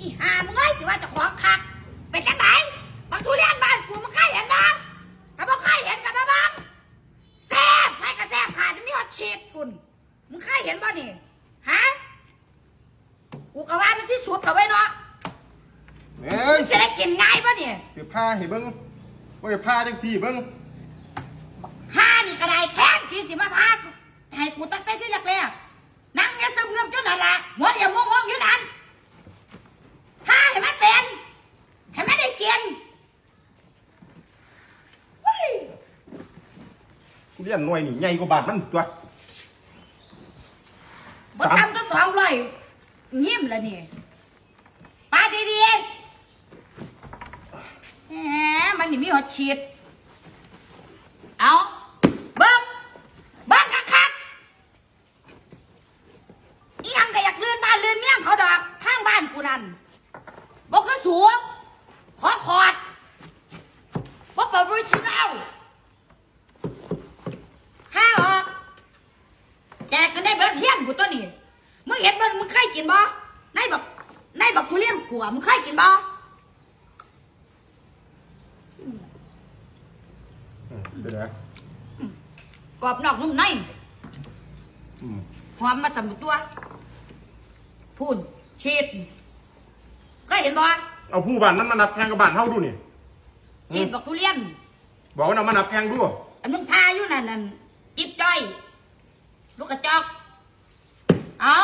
อีห่ามึงเอ้ยสิว่าจะของคักเป็นจังไหนบักทุเรียนบ้านกูมึงเคยเห็นนะถ้าบ่เคยเห็นกันนะบ้างแซ่บให้กระแซ่บขาดมีฮอตชีสคุณมึงเคยเห็นบ่นี่ฮะกูก็ว่ามันที่สุดเอาไว้เนาะมึงจะได้กินง่ายป่ะเนี่ยเสื้อผ้าเห็นเบิ้งว่าจะผ้าจังสี่เบิ้งผ้านี่ก็ได้แท้ที่สิมาผ้าให้กูตั้งแต่ที่แรกๆนั่งเนี่ยซึมเงือบจนนั่นละหัวเดียวงงๆอยู่นั่นผ้าให้มันเป็นให้มันได้กินทุเรียนหน่วยนี่ใหญ่กว่าบาทมันตัวบ่ทำก็200ยิ้มละนี่ปาดีๆแหมมันนี่มีหัวฉีดเอาเบิ้งคักอีหยังก็อยากเลื่อนบ้านเลื่อนเมี่ยงเขาดอกข้างบ้านกูนั่นบอกก็สูงขอขอดบอกเปิดบริษัทเอาข้าออกแจกกันได้เบอร์เทียนกูตัวนี้มึงเห็นมันมึงเคยกินบ่ในบักทุเรียนขัวมึงเคยกินบ่เดี๋ยวนะกรอบนอกนุ่มในหอมมาสำมุตัวพูนชีดเคยเห็นบ่เอาผู้บ้านนั้นมานับแข่งกับบ้านเฮาดูนี่ชีดบักทุเรียนบอกว่าเอามานับแข่งดูอันมึงพาอยู่นั่นจิ๊บจ้อยลูกกระจอกเอา